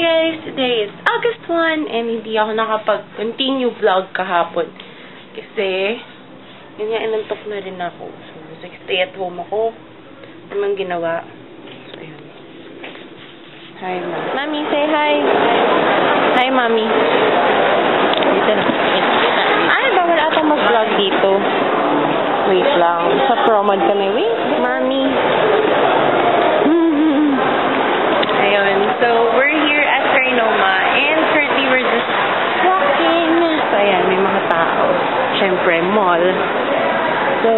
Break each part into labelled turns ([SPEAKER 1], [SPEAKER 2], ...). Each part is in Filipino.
[SPEAKER 1] guys! Today is August 1 and hindi ako nakapag-continue vlog kahapon. Kasi, yun nga, inantok na rin ako. So, stay at home ako. Namang ginawa. So, ayun. Hi, Mami. Mami, say hi. Hi, Mami. Dito na. Ay, bawal atang mag-vlog dito. Wait lang. Sa promod kami. Wait, Mami. Ayun. So, we're here at Trinoma and currently we're just walking. So, ayan, may mga tao. Siyempre, mall. So,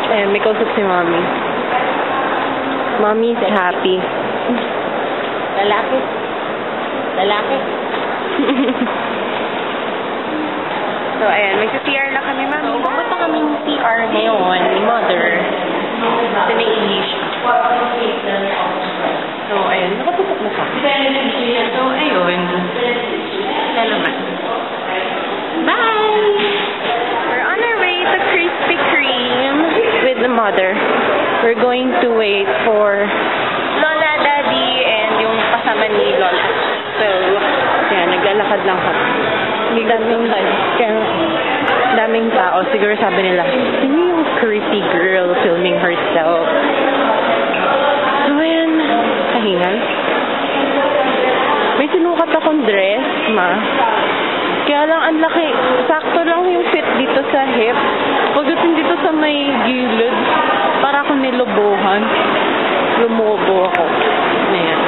[SPEAKER 1] ayan, may kausap si Mami. Mami is happy.
[SPEAKER 2] Lalaki. Lalaki.
[SPEAKER 1] So, ayan, magsa-CR na kami, Mami. So, pumunta kami ng CR ngayon ni Mother. Kasi naiihi siya. So, ayun, nakatutok na siya. So, ayun. Wala naman. Bye! We're on our way to Krispy Kreme with the Mother. We're going to wait for Lola, Daddy, and yung kasama ni Lola. So, yan, naglalakad lang kami. Daming tao. Siguro sabi nila, sino yung creepy girl filming herself? So, ayan, kahingal. May sinukat akong dress, ma. Kaya lang, ang laki. Sakto lang yung fit dito sa hip. Pagdating dito sa may gilid, para akong nilobohan. Lumobo ako. Ayan.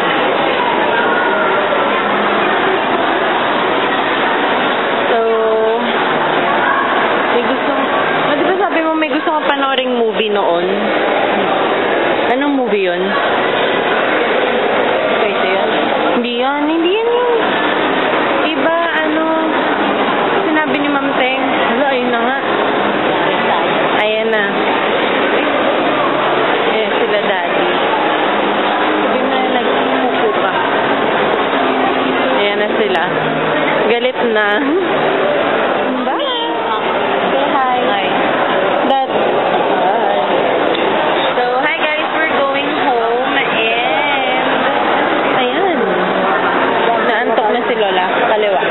[SPEAKER 1] So, may gustong, di ba sabi mo may gusto kong panooring movie noon? Anong movie yun?
[SPEAKER 2] Ito yun?
[SPEAKER 1] Hindi yan yung iba, sinabi ni Ma'am Teng. Hala, ayun na nga. Ayan na. Ayan sila, Daddy. Sabi mo na, nagmuko pa. Ayan na sila. Galit na. Bye! Say hi. Hi. Dad. Hi. So, hi guys, we're going home and ayan. Naantok na si Lola. Kaliwa.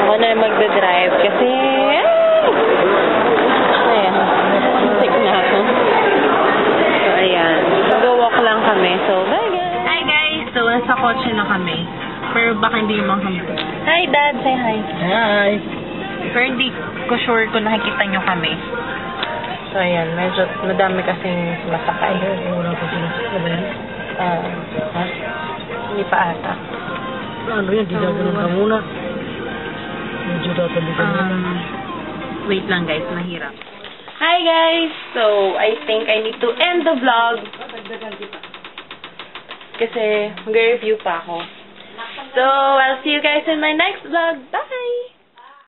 [SPEAKER 1] Ako na magdadrive kasi ayan. Muntik na ako. So, ayan. Mag-walk lang kami. So, bye guys. Hi guys. So, nasa kotse na kami. Pero baka hindi yung mga kami. Hi Dad. Say hi.
[SPEAKER 2] Hi.
[SPEAKER 1] Pero hindi ko sure kung nakikita nyo kami. So, ayan. Medyo madami kasing sumasakay.
[SPEAKER 2] Wala pa sila ba yan?
[SPEAKER 1] Ha? Hindi pa ata.
[SPEAKER 2] Ano yan? Di gagawin ka muna. Medyo tatabi ka muna.
[SPEAKER 1] Wait lang guys. Mahirap. Hi guys! So, I think I need to end the vlog. Kasi mag-review pa ako. So, I'll see you guys in my next vlog. Bye!